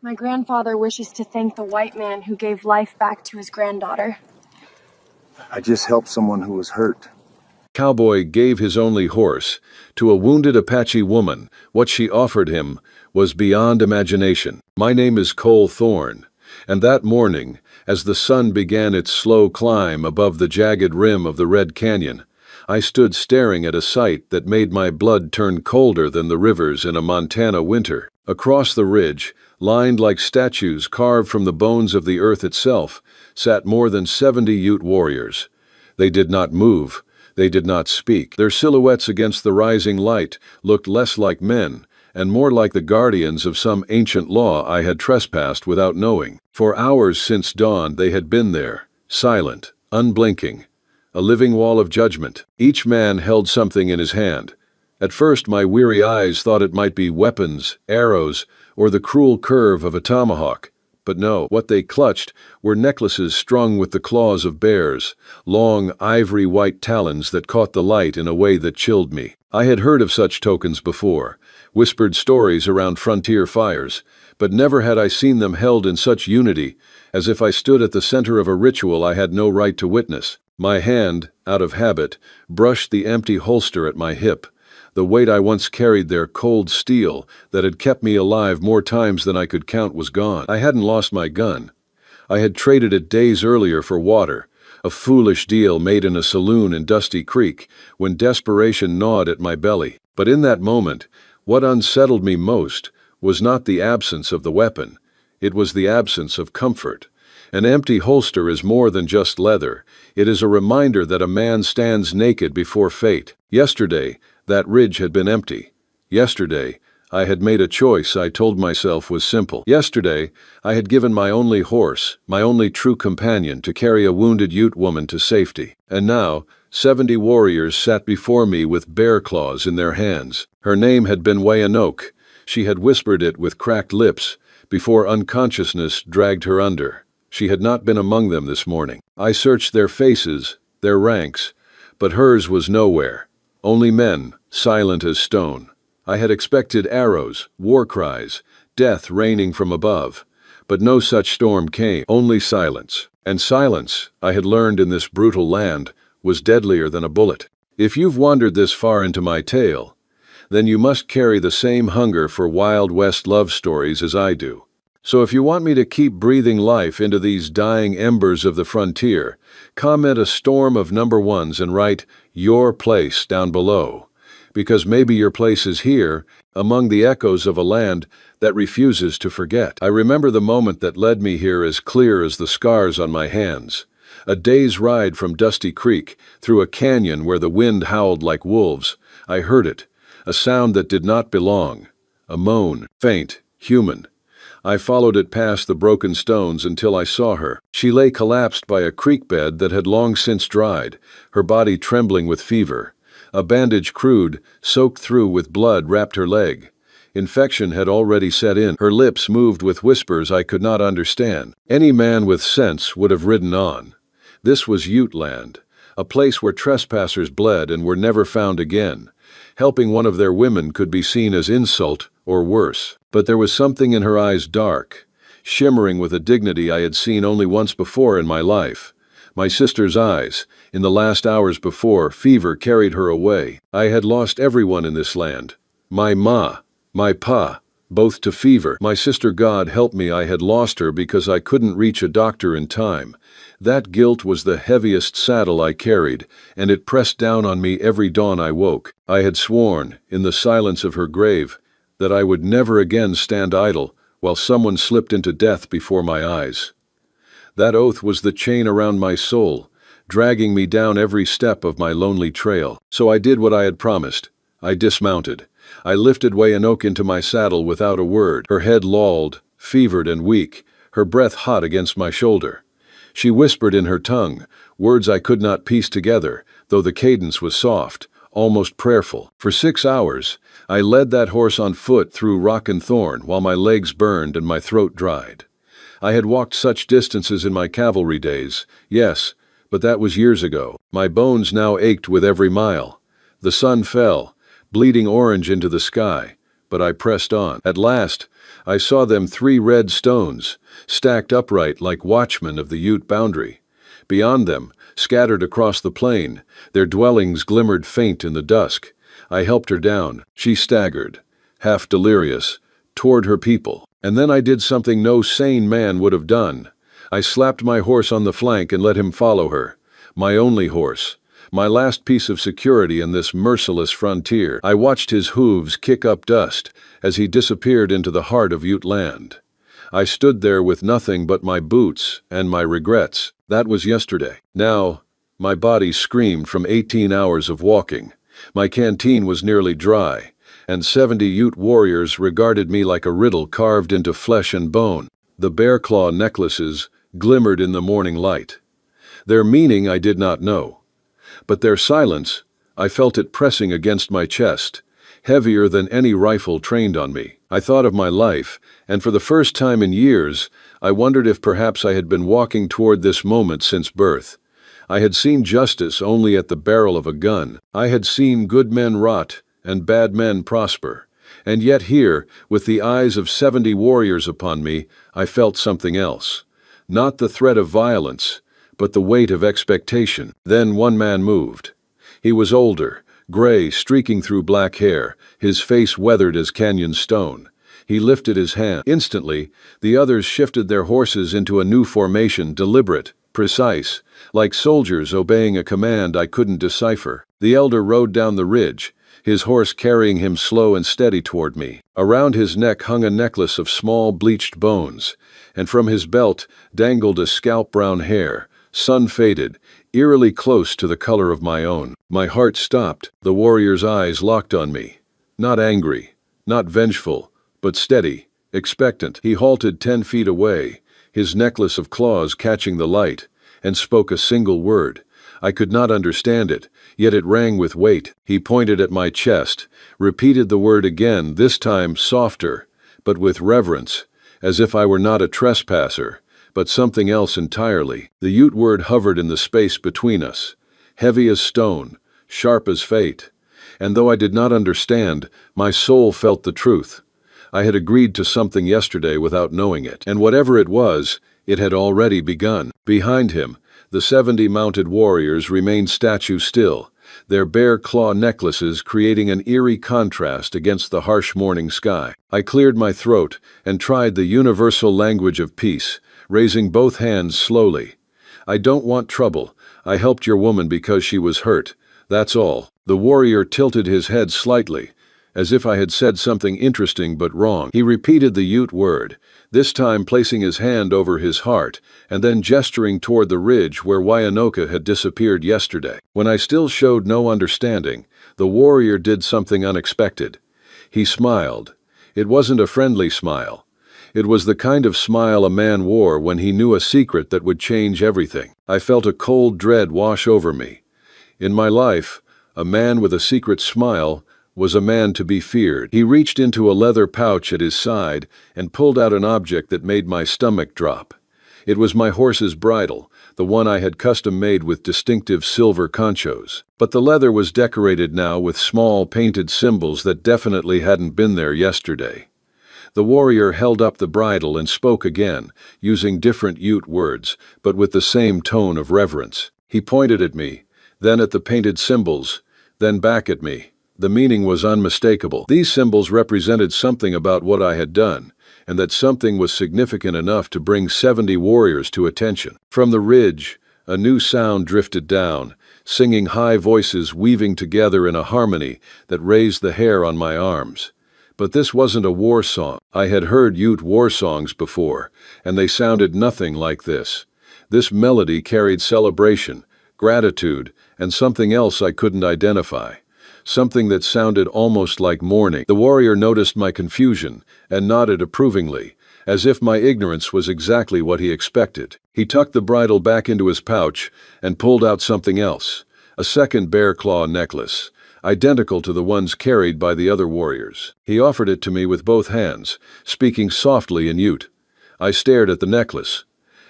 My grandfather wishes to thank the white man who gave life back to his granddaughter. I just helped someone who was hurt. Cowboy gave his only horse to a wounded Apache woman. What she offered him was beyond imagination. My name is Cole Thorne, and that morning, as the sun began its slow climb above the jagged rim of the Red Canyon, I stood staring at a sight that made my blood turn colder than the rivers in a Montana winter. Across the ridge, lined like statues carved from the bones of the earth itself, sat more than 70 Ute warriors. They did not move. They did not speak. Their silhouettes against the rising light looked less like men and more like the guardians of some ancient law I had trespassed without knowing. For hours since dawn they had been there, silent, unblinking, a living wall of judgment. Each man held something in his hand. At first my weary eyes thought it might be weapons, arrows, or the cruel curve of a tomahawk. But no, what they clutched were necklaces strung with the claws of bears, long ivory white talons that caught the light in a way that chilled me. I had heard of such tokens before, whispered stories around frontier fires, but never had I seen them held in such unity, as if I stood at the center of a ritual I had no right to witness. My hand, out of habit, brushed the empty holster at my hip. The weight I once carried there, cold steel, that had kept me alive more times than I could count, was gone. I hadn't lost my gun. I had traded it days earlier for water, a foolish deal made in a saloon in Dusty Creek, when desperation gnawed at my belly. But in that moment, what unsettled me most was not the absence of the weapon. It was the absence of comfort. An empty holster is more than just leather. It is a reminder that a man stands naked before fate. Yesterday, that ridge had been empty. Yesterday, I had made a choice I told myself was simple. Yesterday, I had given my only horse, my only true companion, to carry a wounded Ute woman to safety. And now, 70 warriors sat before me with bear claws in their hands. Her name had been Weyanoke. She had whispered it with cracked lips before unconsciousness dragged her under. She had not been among them this morning. I searched their faces, their ranks, but hers was nowhere. Only men, silent as stone. I had expected arrows, war cries, death raining from above, but no such storm came, only silence. And silence, I had learned in this brutal land, was deadlier than a bullet. If you've wandered this far into my tale, then you must carry the same hunger for Wild West love stories as I do. So if you want me to keep breathing life into these dying embers of the frontier, comment a storm of number ones and write your place down below. Because maybe your place is here, among the echoes of a land that refuses to forget. I remember the moment that led me here as clear as the scars on my hands. A day's ride from Dusty Creek, through a canyon where the wind howled like wolves. I heard it, a sound that did not belong. A moan, faint, human. I followed it past the broken stones until I saw her. She lay collapsed by a creek bed that had long since dried, her body trembling with fever. A bandage crude, soaked through with blood, wrapped her leg. Infection had already set in. Her lips moved with whispers I could not understand. Any man with sense would have ridden on. This was Ute land, a place where trespassers bled and were never found again. Helping one of their women could be seen as insult or worse. But there was something in her eyes, dark, shimmering with a dignity I had seen only once before in my life. My sister's eyes. In the last hours before, fever carried her away. I had lost everyone in this land. My ma, my pa, both to fever. My sister, God help me, I had lost her because I couldn't reach a doctor in time. That guilt was the heaviest saddle I carried, and it pressed down on me every dawn I woke. I had sworn, in the silence of her grave, that I would never again stand idle while someone slipped into death before my eyes. That oath was the chain around my soul, dragging me down every step of my lonely trail. So I did what I had promised. I dismounted. I lifted Weyanoke into my saddle without a word, her head lolled, fevered and weak, her breath hot against my shoulder. She whispered in her tongue, words I could not piece together, though the cadence was soft, almost prayerful. For 6 hours, I led that horse on foot through rock and thorn while my legs burned and my throat dried. I had walked such distances in my cavalry days, yes, but that was years ago. My bones now ached with every mile. The sun fell, bleeding orange into the sky, but I pressed on. At last, I saw them 3 red stones, stacked upright like watchmen of the Ute boundary. Beyond them, scattered across the plain, their dwellings glimmered faint in the dusk. I helped her down. She staggered, half delirious, toward her people. And then I did something no sane man would have done. I slapped my horse on the flank and let him follow her. My only horse. My last piece of security in this merciless frontier. I watched his hooves kick up dust as he disappeared into the heart of Ute land. I stood there with nothing but my boots and my regrets. That was yesterday. Now, my body screamed from 18 hours of walking. My canteen was nearly dry, and 70 Ute warriors regarded me like a riddle carved into flesh and bone. The bear claw necklaces glimmered in the morning light. Their meaning I did not know. But their silence, I felt it pressing against my chest, heavier than any rifle trained on me. I thought of my life, and for the first time in years, I wondered if perhaps I had been walking toward this moment since birth. I had seen justice only at the barrel of a gun. I had seen good men rot and bad men prosper. And yet here, with the eyes of 70 warriors upon me, I felt something else. Not the threat of violence, but the weight of expectation. Then one man moved. He was older, gray streaking through black hair, his face weathered as canyon stone. He lifted his hand. Instantly, the others shifted their horses into a new formation, deliberate, precise, like soldiers obeying a command I couldn't decipher. The elder rode down the ridge, his horse carrying him slow and steady toward me. Around his neck hung a necklace of small bleached bones, and from his belt dangled a scalp-brown hair, sun-faded, eerily close to the color of my own. My heart stopped. The warrior's eyes locked on me. Not angry, not vengeful, but steady, expectant. He halted 10 feet away, his necklace of claws catching the light, and spoke a single word. I could not understand it, yet it rang with weight. He pointed at my chest, repeated the word again, this time softer, but with reverence, as if I were not a trespasser, but something else entirely. The Ute word hovered in the space between us, heavy as stone, sharp as fate. And though I did not understand, my soul felt the truth. I had agreed to something yesterday without knowing it, and whatever it was, it had already begun. Behind him, the 70 mounted warriors remained statue still, their bear claw necklaces creating an eerie contrast against the harsh morning sky. I cleared my throat and tried the universal language of peace, raising both hands slowly. I don't want trouble. I helped your woman because she was hurt. That's all. The warrior tilted his head slightly, as if I had said something interesting but wrong. He repeated the Ute word, this time placing his hand over his heart, and then gesturing toward the ridge where Wyanoka had disappeared yesterday. When I still showed no understanding, the warrior did something unexpected. He smiled. It wasn't a friendly smile. It was the kind of smile a man wore when he knew a secret that would change everything. I felt a cold dread wash over me. In my life, a man with a secret smile was a man to be feared. He reached into a leather pouch at his side and pulled out an object that made my stomach drop. It was my horse's bridle, the one I had custom-made with distinctive silver conchos. But the leather was decorated now with small painted symbols that definitely hadn't been there yesterday. The warrior held up the bridle and spoke again, using different Ute words, but with the same tone of reverence. He pointed at me, then at the painted symbols, then back at me. The meaning was unmistakable. These symbols represented something about what I had done, and that something was significant enough to bring 70 warriors to attention. From the ridge, a new sound drifted down, singing high voices weaving together in a harmony that raised the hair on my arms. But this wasn't a war song. I had heard Ute war songs before, and they sounded nothing like this. This melody carried celebration, gratitude, and something else I couldn't identify. Something that sounded almost like mourning. The warrior noticed my confusion and nodded approvingly, as if my ignorance was exactly what he expected. He tucked the bridle back into his pouch and pulled out something else, a second bear claw necklace, identical to the ones carried by the other warriors. He offered it to me with both hands, speaking softly in Ute. I stared at the necklace.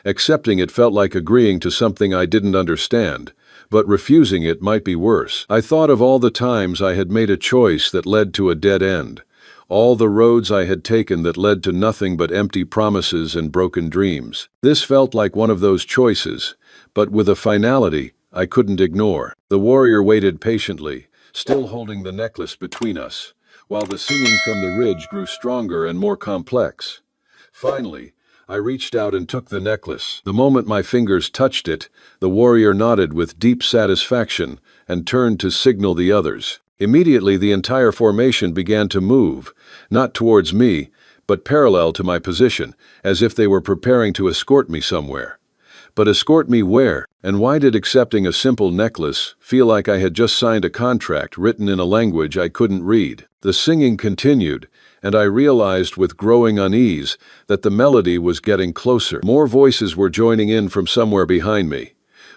Accepting it felt like agreeing to something I didn't understand, but refusing it might be worse. I thought of all the times I had made a choice that led to a dead end, all the roads I had taken that led to nothing but empty promises and broken dreams. This felt like one of those choices, but with a finality I couldn't ignore. The warrior waited patiently, still holding the necklace between us, while the singing from the ridge grew stronger and more complex. Finally, I reached out and took the necklace. The moment my fingers touched it, the warrior nodded with deep satisfaction and turned to signal the others. Immediately, the entire formation began to move, not towards me, but parallel to my position, as if they were preparing to escort me somewhere. But escort me where? And why did accepting a simple necklace feel like I had just signed a contract written in a language I couldn't read? The singing continued, and I realized with growing unease that the melody was getting closer. More voices were joining in from somewhere behind me.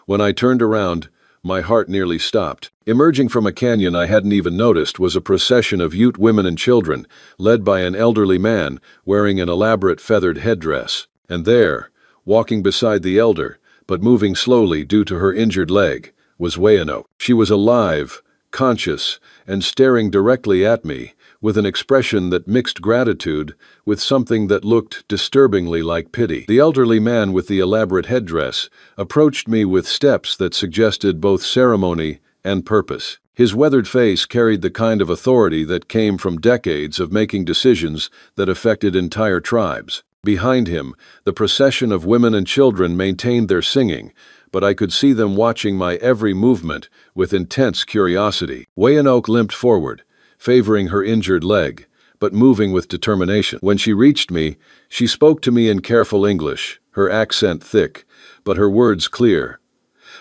When I turned around, my heart nearly stopped. Emerging from a canyon I hadn't even noticed was a procession of Ute women and children, led by an elderly man wearing an elaborate feathered headdress. And there, walking beside the elder, but moving slowly due to her injured leg, was Wayano. She was alive, conscious, and staring directly at me, with an expression that mixed gratitude with something that looked disturbingly like pity. The elderly man with the elaborate headdress approached me with steps that suggested both ceremony and purpose. His weathered face carried the kind of authority that came from decades of making decisions that affected entire tribes. Behind him, the procession of women and children maintained their singing, but I could see them watching my every movement with intense curiosity. Wayanoke limped forward, favoring her injured leg, but moving with determination. When she reached me, she spoke to me in careful English, her accent thick, but her words clear.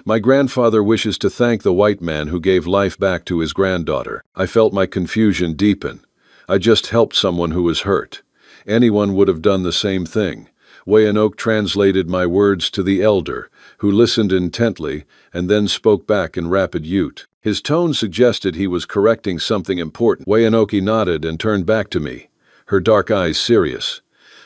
"My grandfather wishes to thank the white man who gave life back to his granddaughter." I felt my confusion deepen. I just helped someone who was hurt. Anyone would have done the same thing. Wayanoke translated my words to the elder, who listened intently and then spoke back in rapid Ute. His tone suggested he was correcting something important. Wayanoke nodded and turned back to me, her dark eyes serious.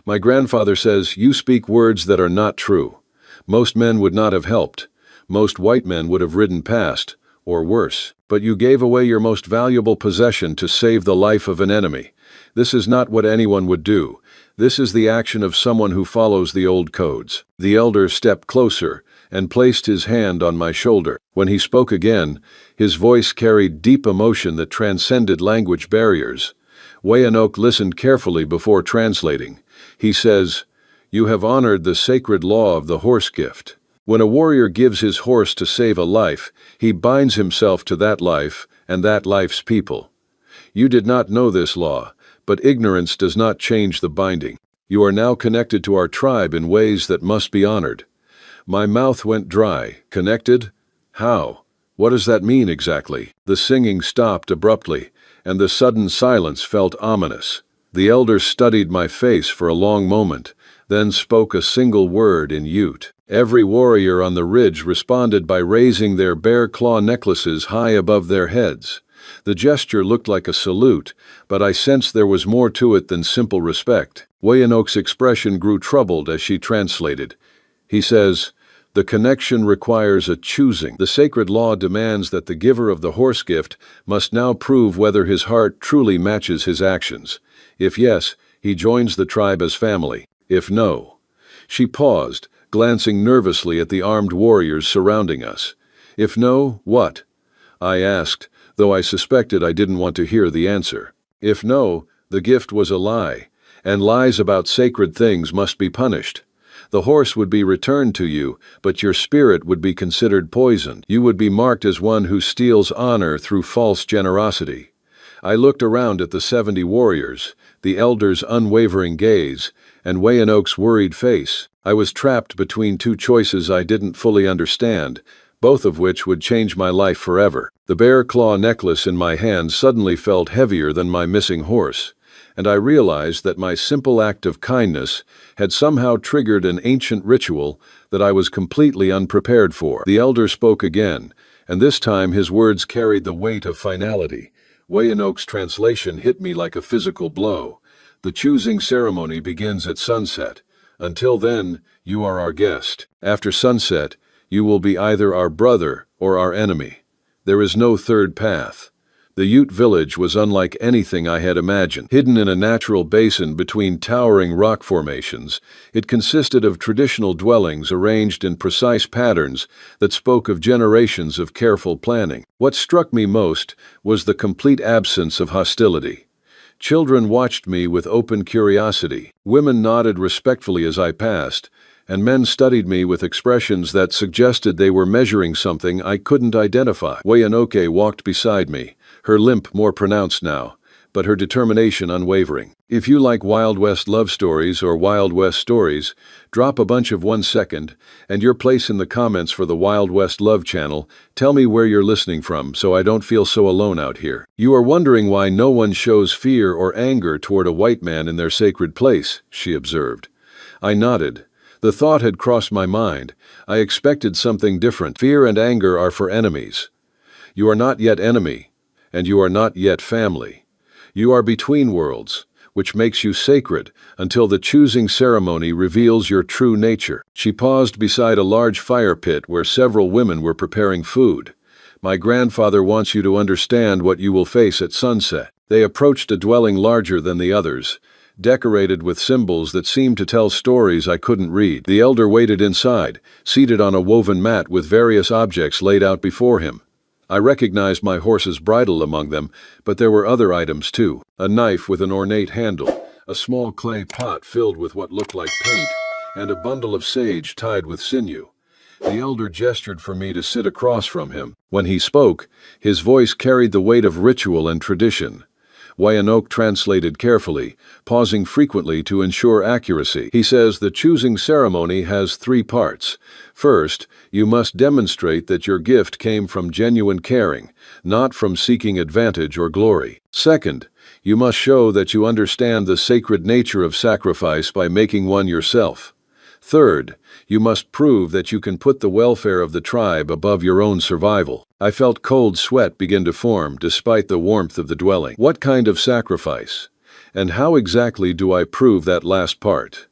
"My grandfather says you speak words that are not true. Most men would not have helped. Most white men would have ridden past, or worse. But you gave away your most valuable possession to save the life of an enemy. This is not what anyone would do. This is the action of someone who follows the old codes." The elder stepped closer and placed his hand on my shoulder. When he spoke again, his voice carried deep emotion that transcended language barriers. Wayanoke listened carefully before translating. He says, "You have honored the sacred law of the horse gift. When a warrior gives his horse to save a life, he binds himself to that life and that life's people. You did not know this law, but ignorance does not change the binding. You are now connected to our tribe in ways that must be honored." My mouth went dry. Connected? How? What does that mean exactly? The singing stopped abruptly, and the sudden silence felt ominous. The elder studied my face for a long moment, then spoke a single word in Ute. Every warrior on the ridge responded by raising their bear claw necklaces high above their heads. The gesture looked like a salute, but I sensed there was more to it than simple respect. Wayanoke's expression grew troubled as she translated. He says, "The connection requires a choosing. The sacred law demands that the giver of the horse gift must now prove whether his heart truly matches his actions. If yes, he joins the tribe as family. If no..." She paused, glancing nervously at the armed warriors surrounding us. "If no, what?" I asked, though I suspected I didn't want to hear the answer. If no, the gift was a lie, and lies about sacred things must be punished. The horse would be returned to you, but your spirit would be considered poisoned. You would be marked as one who steals honor through false generosity. I looked around at the 70 warriors, the elder's unwavering gaze, and Wayanoke's worried face. I was trapped between two choices I didn't fully understand, both of which would change my life forever. The bear claw necklace in my hand suddenly felt heavier than my missing horse, and I realized that my simple act of kindness had somehow triggered an ancient ritual that I was completely unprepared for. The elder spoke again, and this time his words carried the weight of finality. Wayanoke's translation hit me like a physical blow. "The choosing ceremony begins at sunset. Until then, you are our guest. After sunset, you will be either our brother or our enemy. There is no third path. The Ute village was unlike anything I had imagined. Hidden in a natural basin between towering rock formations, it consisted of traditional dwellings arranged in precise patterns that spoke of generations of careful planning. What struck me most was the complete absence of hostility. Children watched me with open curiosity, women nodded respectfully as I passed, and men studied me with expressions that suggested they were measuring something I couldn't identify. Wayanoke walked beside me, her limp more pronounced now, but her determination unwavering. If you like Wild West love stories or Wild West stories, drop a bunch of 1 second, and your place in the comments for the Wild West Love channel. Tell me where you're listening from so I don't feel so alone out here. You are wondering why no one shows fear or anger toward a white man in their sacred place, she observed. I nodded. The thought had crossed my mind. I expected something different. Fear and anger are for enemies. You are not yet enemy, and you are not yet family. You are between worlds, which makes you sacred until the choosing ceremony reveals your true nature. She paused beside a large fire pit where several women were preparing food. My grandfather wants you to understand what you will face at sunset. They approached a dwelling larger than the others, decorated with symbols that seemed to tell stories I couldn't read. The elder waited inside, seated on a woven mat with various objects laid out before him. I recognized my horse's bridle among them, but there were other items too. A knife with an ornate handle, a small clay pot filled with what looked like paint, and a bundle of sage tied with sinew. The elder gestured for me to sit across from him. When he spoke, his voice carried the weight of ritual and tradition. Wayanoke translated carefully, pausing frequently to ensure accuracy. He says the choosing ceremony has 3 parts. First, you must demonstrate that your gift came from genuine caring, not from seeking advantage or glory. Second, you must show that you understand the sacred nature of sacrifice by making one yourself. Third, you must prove that you can put the welfare of the tribe above your own survival. I felt cold sweat begin to form despite the warmth of the dwelling. What kind of sacrifice? And how exactly do I prove that last part?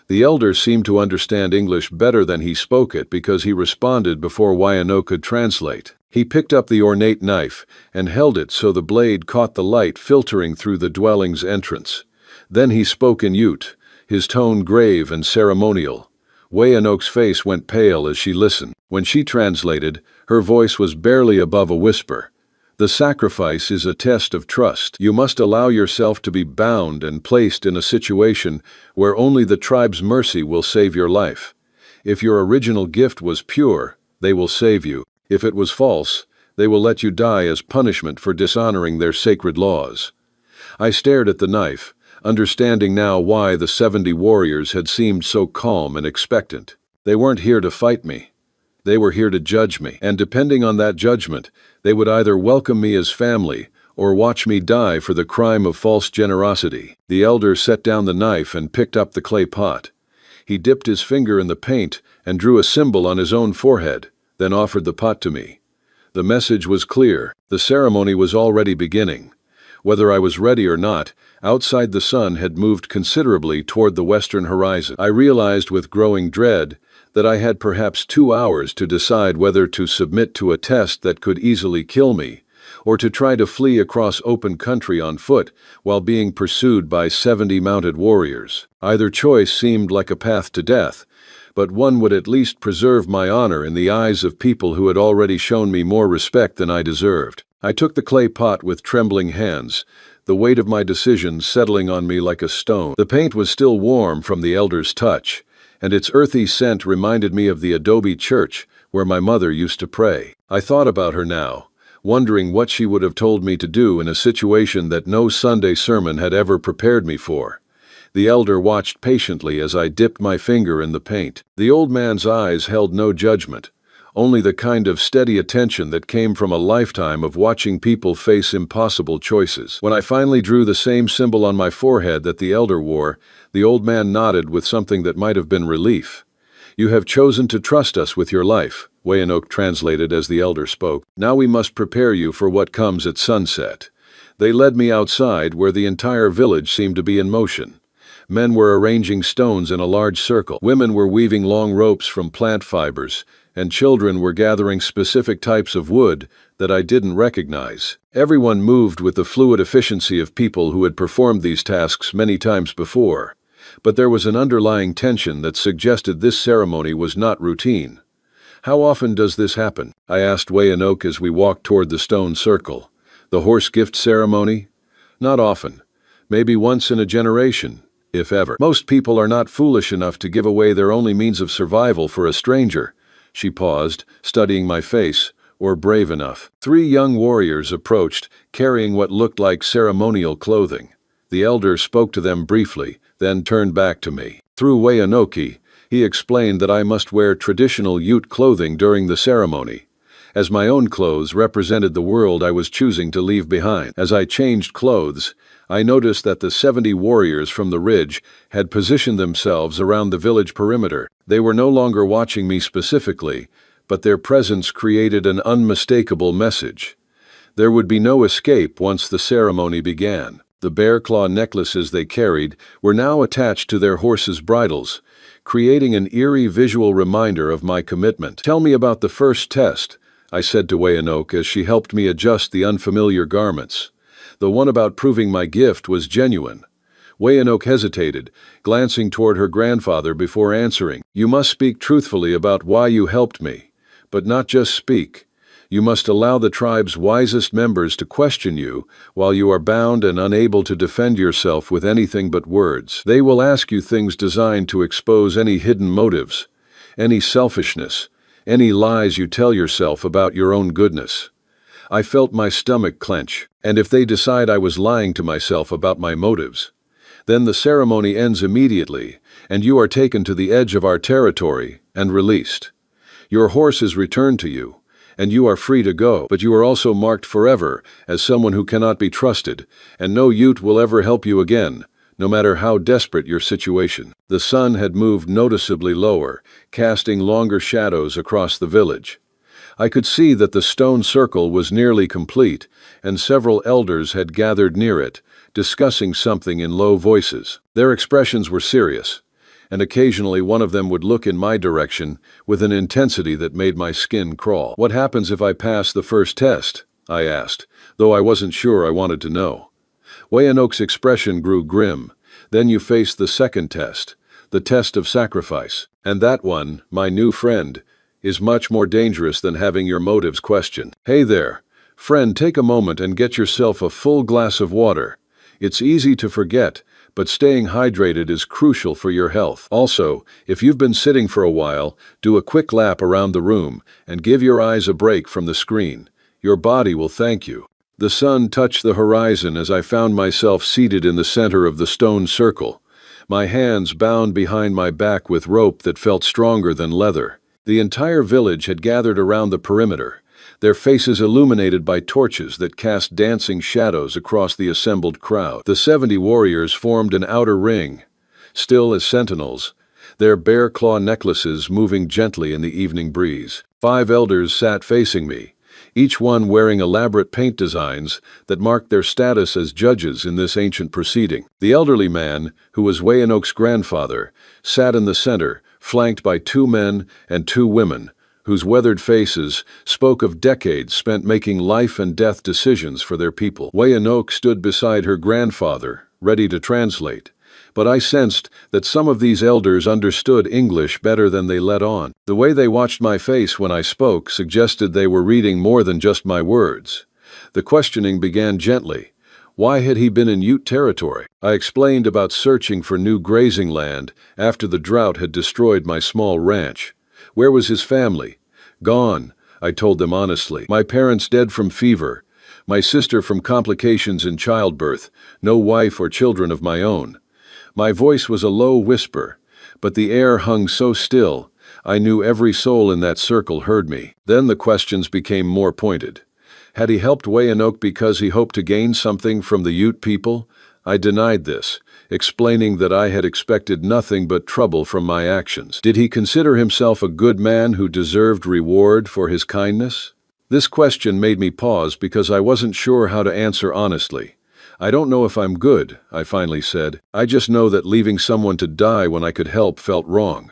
The elder seemed to understand English better than he spoke it because he responded before Wayanoke could translate. He picked up the ornate knife and held it so the blade caught the light filtering through the dwelling's entrance. Then he spoke in Ute, his tone grave and ceremonial. Wayanoke's face went pale as she listened. When she translated, her voice was barely above a whisper. The sacrifice is a test of trust. You must allow yourself to be bound and placed in a situation where only the tribe's mercy will save your life. If your original gift was pure, they will save you. If it was false, they will let you die as punishment for dishonoring their sacred laws. I stared at the knife, understanding now why the 70 warriors had seemed so calm and expectant. They weren't here to fight me. They were here to judge me, and depending on that judgment, they would either welcome me as family or watch me die for the crime of false generosity. The elder set down the knife and picked up the clay pot. He dipped his finger in the paint and drew a symbol on his own forehead, then offered the pot to me. The message was clear. The ceremony was already beginning. Whether I was ready or not, outside the sun had moved considerably toward the western horizon. I realized with growing dread that I had perhaps 2 hours to decide whether to submit to a test that could easily kill me, or to try to flee across open country on foot while being pursued by 70 mounted warriors. Either choice seemed like a path to death, but one would at least preserve my honor in the eyes of people who had already shown me more respect than I deserved. I took the clay pot with trembling hands, the weight of my decision settling on me like a stone. The paint was still warm from the elder's touch, and its earthy scent reminded me of the adobe church where my mother used to pray. I thought about her now, wondering what she would have told me to do in a situation that no Sunday sermon had ever prepared me for. The elder watched patiently as I dipped my finger in the paint. The old man's eyes held no judgment, only the kind of steady attention that came from a lifetime of watching people face impossible choices. When I finally drew the same symbol on my forehead that the elder wore, the old man nodded with something that might have been relief. "You have chosen to trust us with your life," Wayanoke translated as the elder spoke. "Now we must prepare you for what comes at sunset." They led me outside where the entire village seemed to be in motion. Men were arranging stones in a large circle. Women were weaving long ropes from plant fibers, and children were gathering specific types of wood that I didn't recognize. Everyone moved with the fluid efficiency of people who had performed these tasks many times before, but there was an underlying tension that suggested this ceremony was not routine. "How often does this happen?" I asked Wayanoke as we walked toward the stone circle. "The horse gift ceremony?" "Not often. Maybe once in a generation, if ever. Most people are not foolish enough to give away their only means of survival for a stranger." She paused, studying my face. "Or brave enough." 3 young warriors approached, carrying what looked like ceremonial clothing. The elder spoke to them briefly, then turned back to me. Through Wayanoke, he explained that I must wear traditional Ute clothing during the ceremony, as my own clothes represented the world I was choosing to leave behind. As I changed clothes, I noticed that the 70 warriors from the ridge had positioned themselves around the village perimeter. They were no longer watching me specifically, but their presence created an unmistakable message. There would be no escape once the ceremony began. The bear claw necklaces they carried were now attached to their horses' bridles, creating an eerie visual reminder of my commitment. "Tell me about the first test," I said to Wayanoke as she helped me adjust the unfamiliar garments. The one about proving my gift was genuine. Wayanoke hesitated, glancing toward her grandfather before answering. "You must speak truthfully about why you helped me, but not just speak. You must allow the tribe's wisest members to question you while you are bound and unable to defend yourself with anything but words. They will ask you things designed to expose any hidden motives, any selfishness, any lies you tell yourself about your own goodness." I felt my stomach clench. And if they decide I was lying to myself about my motives? Then the ceremony ends immediately, and you are taken to the edge of our territory and released. Your horse is returned to you, and you are free to go, but you are also marked forever as someone who cannot be trusted, and no Ute will ever help you again, no matter how desperate your situation. The sun had moved noticeably lower, casting longer shadows across the village. I could see that the stone circle was nearly complete, and several elders had gathered near it, discussing something in low voices. Their expressions were serious, and occasionally one of them would look in my direction with an intensity that made my skin crawl. "What happens if I pass the first test?" I asked, though I wasn't sure I wanted to know. Wayanoke's expression grew grim. "Then you face the second test, the test of sacrifice. And that one, my new friend, is much more dangerous than having your motives questioned. Hey there, friend, take a moment and get yourself a full glass of water. It's easy to forget, but staying hydrated is crucial for your health. Also, if you've been sitting for a while, do a quick lap around the room and give your eyes a break from the screen. Your body will thank you." The sun touched the horizon as I found myself seated in the center of the stone circle, my hands bound behind my back with rope that felt stronger than leather. The entire village had gathered around the perimeter, their faces illuminated by torches that cast dancing shadows across the assembled crowd. The 70 warriors formed an outer ring, still as sentinels, their bear claw necklaces moving gently in the evening breeze. 5 elders sat facing me, each one wearing elaborate paint designs that marked their status as judges in this ancient proceeding. The elderly man, who was Wayanoke's grandfather, sat in the center, flanked by 2 men and 2 women, whose weathered faces spoke of decades spent making life and death decisions for their people. Wayanoke stood beside her grandfather, ready to translate, but I sensed that some of these elders understood English better than they let on. The way they watched my face when I spoke suggested they were reading more than just my words. The questioning began gently. Why had he been in Ute territory? I explained about searching for new grazing land after the drought had destroyed my small ranch. Where was his family? Gone, I told them honestly. My parents dead from fever, my sister from complications in childbirth, no wife or children of my own. My voice was a low whisper, but the air hung so still, I knew every soul in that circle heard me. Then the questions became more pointed. Had he helped Wayanoke because he hoped to gain something from the Ute people? I denied this, explaining that I had expected nothing but trouble from my actions. Did he consider himself a good man who deserved reward for his kindness? This question made me pause because I wasn't sure how to answer honestly. "I don't know if I'm good," I finally said. "I just know that leaving someone to die when I could help felt wrong."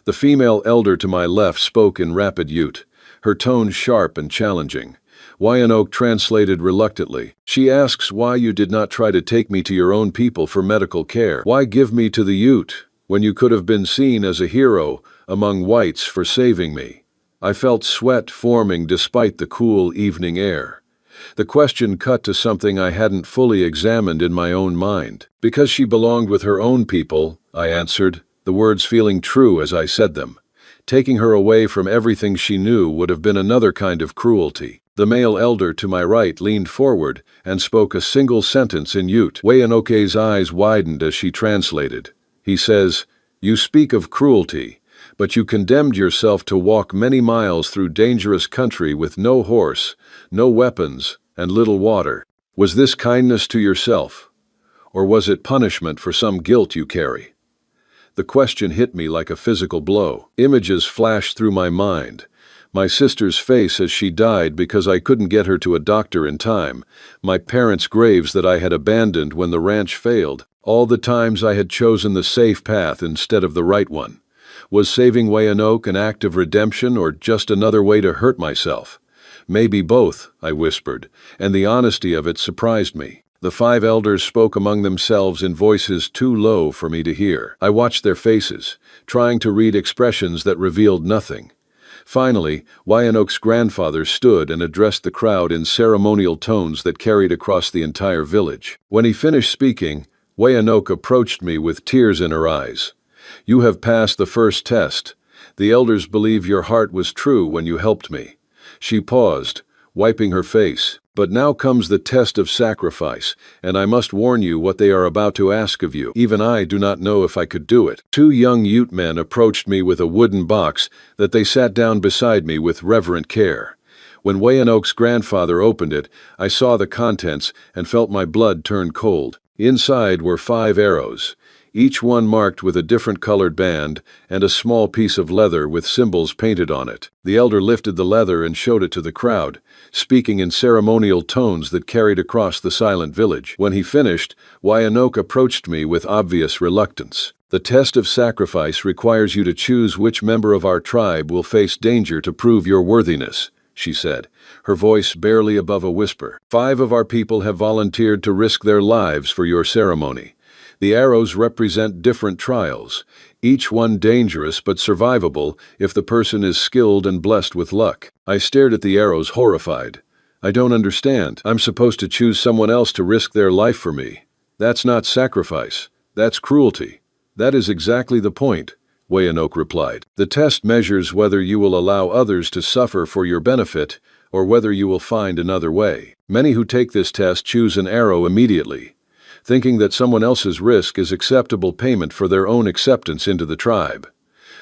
The female elder to my left spoke in rapid Ute, her tone sharp and challenging. Wyandotte translated reluctantly. She asks why you did not try to take me to your own people for medical care. Why give me to the Ute when you could have been seen as a hero among whites for saving me? I felt sweat forming despite the cool evening air. The question cut to something I hadn't fully examined in my own mind. Because she belonged with her own people, I answered, the words feeling true as I said them. Taking her away from everything she knew would have been another kind of cruelty. The male elder to my right leaned forward and spoke a single sentence in Ute. Wayanok's eyes widened as she translated. He says, "You speak of cruelty, but you condemned yourself to walk many miles through dangerous country with no horse, no weapons, and little water. Was this kindness to yourself? Or was it punishment for some guilt you carry?" The question hit me like a physical blow. Images flashed through my mind. My sister's face as she died because I couldn't get her to a doctor in time. My parents' graves that I had abandoned when the ranch failed. All the times I had chosen the safe path instead of the right one. Was saving Wyandotte an act of redemption or just another way to hurt myself? Maybe both, I whispered, and the honesty of it surprised me. The 5 elders spoke among themselves in voices too low for me to hear. I watched their faces, trying to read expressions that revealed nothing. Finally, Wyandotte's grandfather stood and addressed the crowd in ceremonial tones that carried across the entire village. When he finished speaking, Wyandotte approached me with tears in her eyes. "You have passed the first test. The elders believe your heart was true when you helped me." She paused, wiping her face. "But now comes the test of sacrifice, and I must warn you what they are about to ask of you. Even I do not know if I could do it." 2 young Ute men approached me with a wooden box that they sat down beside me with reverent care. When Wyandote's grandfather opened it, I saw the contents and felt my blood turn cold. Inside were 5 arrows, each one marked with a different colored band and a small piece of leather with symbols painted on it. The elder lifted the leather and showed it to the crowd, speaking in ceremonial tones that carried across the silent village. When he finished, Wyandotte approached me with obvious reluctance. "The test of sacrifice requires you to choose which member of our tribe will face danger to prove your worthiness," she said, her voice barely above a whisper. "5 of our people have volunteered to risk their lives for your ceremony. The arrows represent different trials, each one dangerous but survivable if the person is skilled and blessed with luck." I stared at the arrows, horrified. "I don't understand. I'm supposed to choose someone else to risk their life for me. That's not sacrifice. That's cruelty." "That is exactly the point," Wyandotte replied. "The test measures whether you will allow others to suffer for your benefit or whether you will find another way. Many who take this test choose an arrow immediately, thinking that someone else's risk is acceptable payment for their own acceptance into the tribe."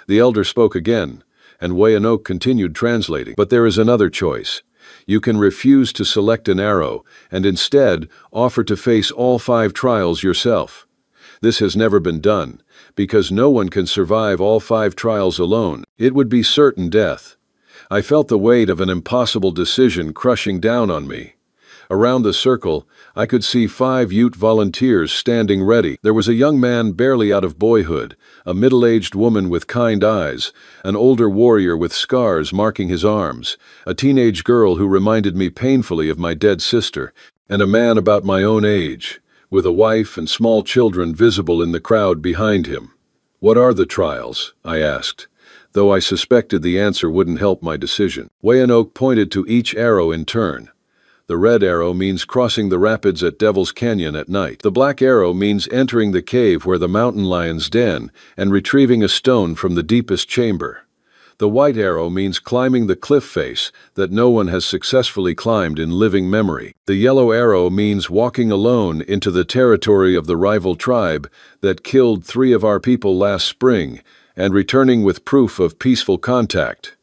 The elder spoke again, and Wyandotte continued translating. "But there is another choice. You can refuse to select an arrow and instead offer to face all 5 trials yourself. This has never been done, because no one can survive all 5 trials alone. It would be certain death." I felt the weight of an impossible decision crushing down on me. Around the circle, I could see 5 Ute volunteers standing ready. There was a young man barely out of boyhood, a middle-aged woman with kind eyes, an older warrior with scars marking his arms, a teenage girl who reminded me painfully of my dead sister, and a man about my own age, with a wife and small children visible in the crowd behind him. "What are the trials?" I asked, though I suspected the answer wouldn't help my decision. Wyandotte pointed to each arrow in turn. The red arrow means crossing the rapids at Devil's Canyon at night. The black arrow means entering the cave where the mountain lions den and retrieving a stone from the deepest chamber. The white arrow means climbing the cliff face that no one has successfully climbed in living memory. The yellow arrow means walking alone into the territory of the rival tribe that killed 3 of our people last spring and returning with proof of peaceful contact.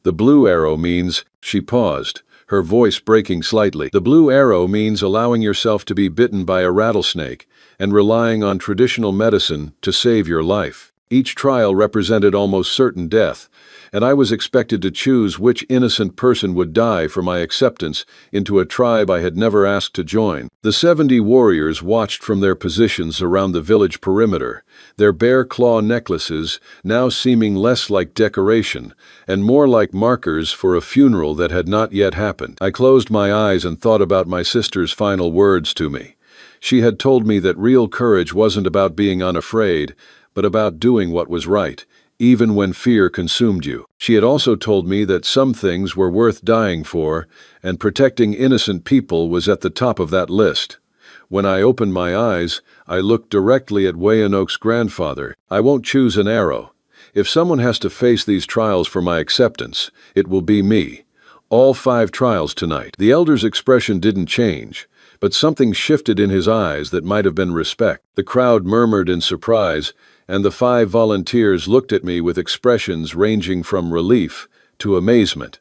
The blue arrow means, she paused, her voice breaking slightly. The blue arrow means allowing yourself to be bitten by a rattlesnake and relying on traditional medicine to save your life. Each trial represented almost certain death, and I was expected to choose which innocent person would die for my acceptance into a tribe I had never asked to join. The 70 warriors watched from their positions around the village perimeter, their bear claw necklaces now seeming less like decoration and more like markers for a funeral that had not yet happened. I closed my eyes and thought about my sister's final words to me. She had told me that real courage wasn't about being unafraid, but about doing what was right, even when fear consumed you. She had also told me that some things were worth dying for, and protecting innocent people was at the top of that list. When I opened my eyes, I looked directly at Weyanoke's grandfather. I won't choose an arrow. If someone has to face these trials for my acceptance, it will be me. All 5 trials tonight. The elder's expression didn't change, but something shifted in his eyes that might have been respect. The crowd murmured in surprise, and the 5 volunteers looked at me with expressions ranging from relief to amazement.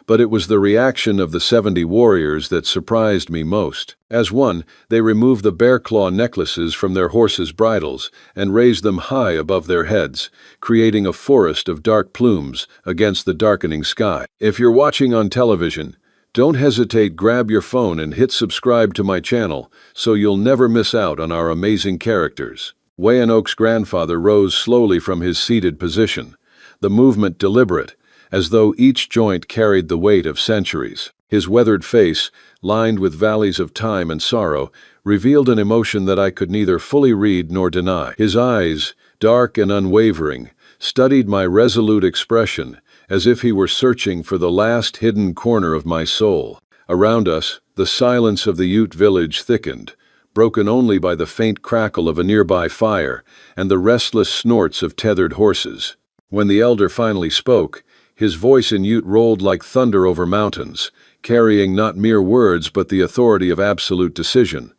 But it was the reaction of the 70 warriors that surprised me most. As one, they removed the bear claw necklaces from their horses' bridles and raised them high above their heads, creating a forest of dark plumes against the darkening sky. If you're watching on television, don't hesitate, grab your phone and hit subscribe to my channel so you'll never miss out on our amazing characters. Weyanoke's grandfather rose slowly from his seated position, the movement deliberate, as though each joint carried the weight of centuries. His weathered face, lined with valleys of time and sorrow, revealed an emotion that I could neither fully read nor deny. His eyes, dark and unwavering, studied my resolute expression, as if he were searching for the last hidden corner of my soul. Around us, the silence of the Ute village thickened, broken only by the faint crackle of a nearby fire and the restless snorts of tethered horses. When the elder finally spoke, his voice in Ute rolled like thunder over mountains, carrying not mere words but the authority of absolute decision.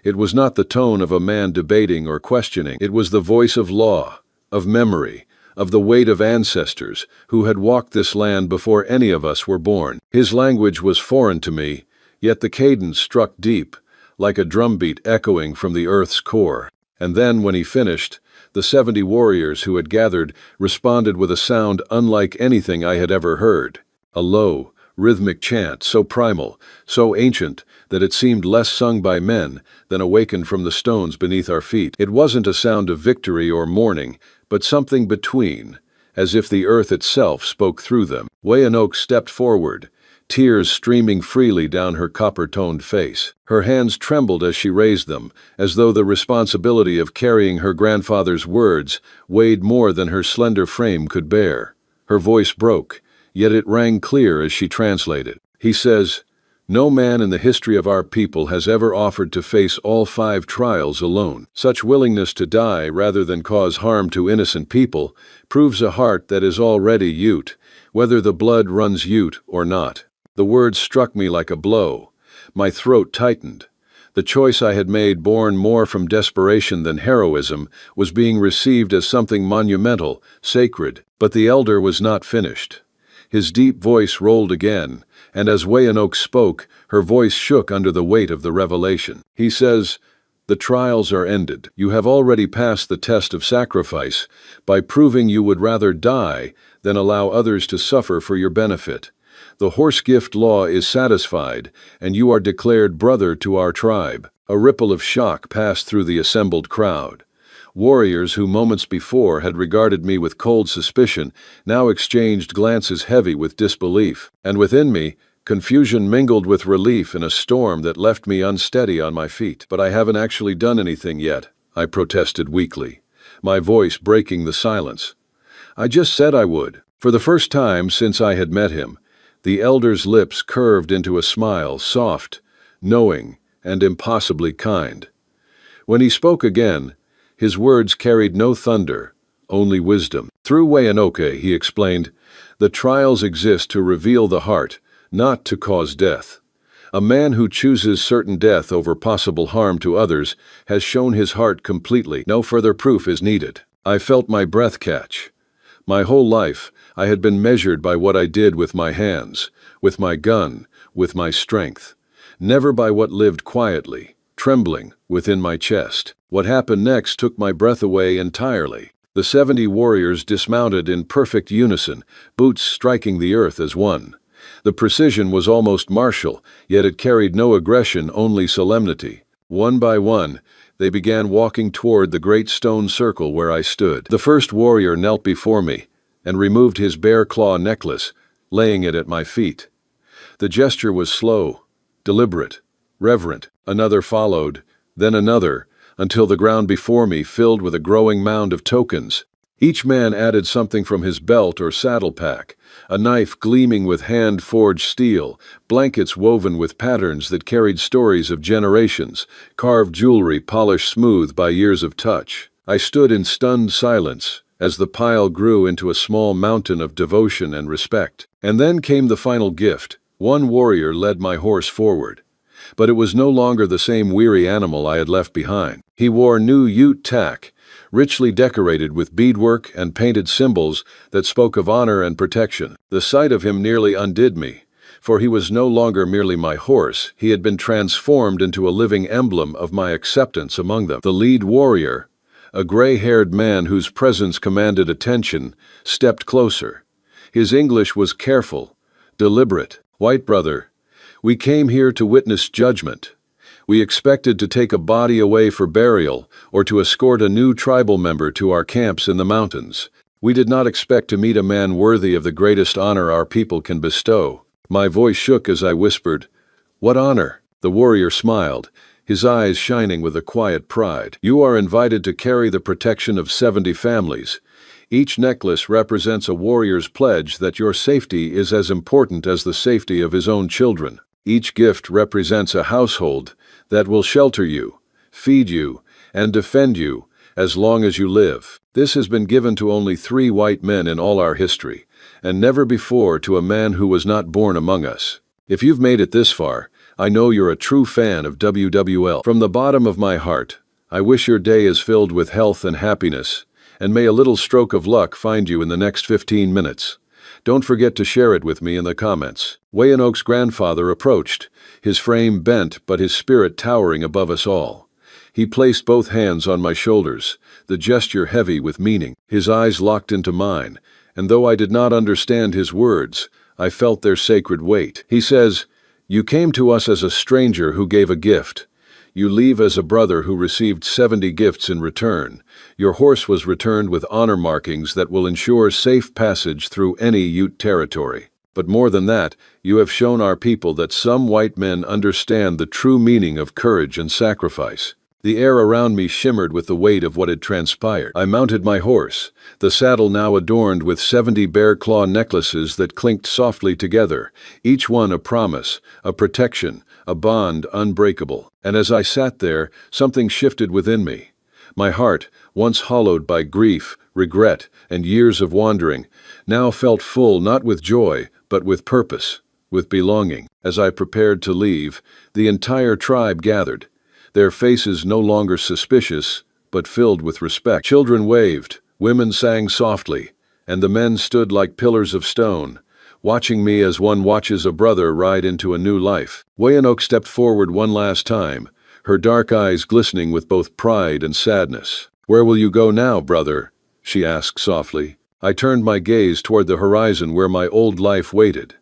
It was not the tone of a man debating or questioning. It was the voice of law, of memory, of the weight of ancestors who had walked this land before any of us were born. His language was foreign to me, yet the cadence struck deep, like a drumbeat echoing from the earth's core. And then, when he finished, the 70 warriors who had gathered responded with a sound unlike anything I had ever heard. A low, rhythmic chant, so primal, so ancient, that it seemed less sung by men than awakened from the stones beneath our feet. It wasn't a sound of victory or mourning, but something between, as if the earth itself spoke through them. Weyanoke stepped forward, tears streaming freely down her copper-toned face. Her hands trembled as she raised them, as though the responsibility of carrying her grandfather's words weighed more than her slender frame could bear. Her voice broke, yet it rang clear as she translated. He says, "No man in the history of our people has ever offered to face all 5 trials alone. Such willingness to die rather than cause harm to innocent people proves a heart that is already Ute, whether the blood runs Ute or not." The words struck me like a blow. My throat tightened. The choice I had made, born more from desperation than heroism, was being received as something monumental, sacred. But the elder was not finished. His deep voice rolled again, and as Weyanoke spoke, her voice shook under the weight of the revelation. He says, "The trials are ended. You have already passed the test of sacrifice by proving you would rather die than allow others to suffer for your benefit. The horse gift law is satisfied, and you are declared brother to our tribe." A ripple of shock passed through the assembled crowd. Warriors who moments before had regarded me with cold suspicion now exchanged glances heavy with disbelief. And within me, confusion mingled with relief in a storm that left me unsteady on my feet. "But I haven't actually done anything yet," I protested weakly, my voice breaking the silence. "I just said I would." For the first time since I had met him, the elder's lips curved into a smile, soft, knowing, and impossibly kind. When he spoke again, his words carried no thunder, only wisdom. Through Weyanoke, he explained, the trials exist to reveal the heart, not to cause death. A man who chooses certain death over possible harm to others has shown his heart completely. No further proof is needed. I felt my breath catch. My whole life, I had been measured by what I did with my hands, with my gun, with my strength, never by what lived quietly, trembling, within my chest. What happened next took my breath away entirely. The 70 warriors dismounted in perfect unison, boots striking the earth as one. The precision was almost martial, yet it carried no aggression, only solemnity. One by one, they began walking toward the great stone circle where I stood. The first warrior knelt before me and removed his bear claw necklace, laying it at my feet. The gesture was slow, deliberate, reverent. Another followed, then another, until the ground before me filled with a growing mound of tokens. Each man added something from his belt or saddle pack, a knife gleaming with hand-forged steel, blankets woven with patterns that carried stories of generations, carved jewelry polished smooth by years of touch. I stood in stunned silence as the pile grew into a small mountain of devotion and respect. And then came the final gift. One warrior led my horse forward. But it was no longer the same weary animal I had left behind. He wore new Ute tack, richly decorated with beadwork and painted symbols that spoke of honor and protection. The sight of him nearly undid me, for he was no longer merely my horse. He had been transformed into a living emblem of my acceptance among them. The lead warrior, a gray-haired man whose presence commanded attention, stepped closer. His English was careful, deliberate. "White brother, we came here to witness judgment. We expected to take a body away for burial or to escort a new tribal member to our camps in the mountains. We did not expect to meet a man worthy of the greatest honor our people can bestow." My voice shook as I whispered, "What honor?" The warrior smiled, his eyes shining with a quiet pride. "You are invited to carry the protection of 70 families. Each necklace represents a warrior's pledge that your safety is as important as the safety of his own children. Each gift represents a household that will shelter you, feed you, and defend you as long as you live. This has been given to only 3 white men in all our history, and never before to a man who was not born among us. If you've made it this far, I know you're a true fan of WWL. From the bottom of my heart, I wish your day is filled with health and happiness, and may a little stroke of luck find you in the next 15 minutes. Don't forget to share it with me in the comments." Weyanoke's grandfather approached, his frame bent but his spirit towering above us all. He placed both hands on my shoulders, the gesture heavy with meaning. His eyes locked into mine, and though I did not understand his words, I felt their sacred weight. He says, "You came to us as a stranger who gave a gift. You leave as a brother who received 70 gifts in return. Your horse was returned with honor markings that will ensure safe passage through any Ute territory. But more than that, you have shown our people that some white men understand the true meaning of courage and sacrifice." The air around me shimmered with the weight of what had transpired. I mounted my horse, the saddle now adorned with 70 bear claw necklaces that clinked softly together, each one a promise, a protection, a bond unbreakable. And as I sat there, something shifted within me. My heart, once hollowed by grief, regret, and years of wandering, now felt full not with joy, but with purpose, with belonging. As I prepared to leave, the entire tribe gathered, their faces no longer suspicious, but filled with respect. Children waved, women sang softly, and the men stood like pillars of stone, watching me as one watches a brother ride into a new life. Weyanoke stepped forward one last time, her dark eyes glistening with both pride and sadness. "Where will you go now, brother?" she asked softly. I turned my gaze toward the horizon where my old life waited.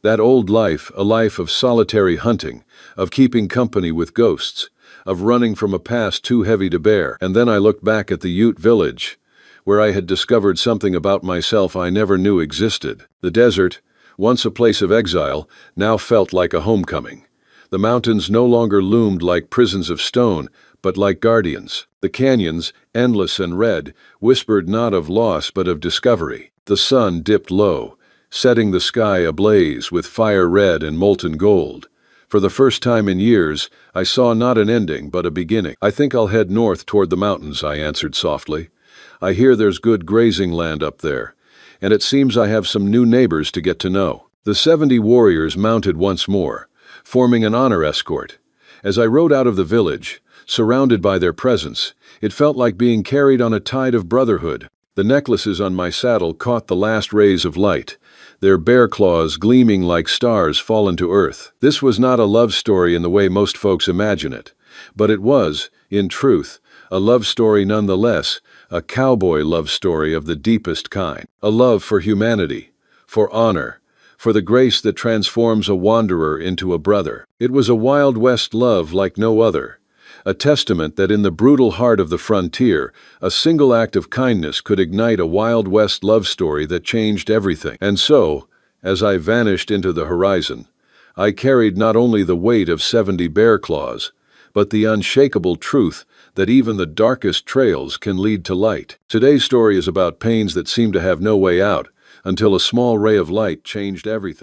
That old life, a life of solitary hunting, of keeping company with ghosts, of running from a past too heavy to bear. And then I looked back at the Ute village, where I had discovered something about myself I never knew existed. The desert, once a place of exile, now felt like a homecoming. The mountains no longer loomed like prisons of stone, but like guardians. The canyons, endless and red, whispered not of loss but of discovery. The sun dipped low, setting the sky ablaze with fire red and molten gold. For the first time in years, I saw not an ending but a beginning. "I think I'll head north toward the mountains," I answered softly. "I hear there's good grazing land up there, and it seems I have some new neighbors to get to know." The 70 warriors mounted once more, forming an honor escort. As I rode out of the village, surrounded by their presence, it felt like being carried on a tide of brotherhood. The necklaces on my saddle caught the last rays of light, their bear claws gleaming like stars fallen to earth. This was not a love story in the way most folks imagine it, but it was, in truth, a love story nonetheless, A cowboy love story of the deepest kind. A love for humanity, for honor, for the grace that transforms a wanderer into a brother. It was a Wild West love like no other, a testament that in the brutal heart of the frontier, a single act of kindness could ignite a Wild West love story that changed everything. And so, as I vanished into the horizon, I carried not only the weight of 70 bear claws, but the unshakable truth that even the darkest trails can lead to light. Today's story is about pains that seemed to have no way out, until a small ray of light changed everything.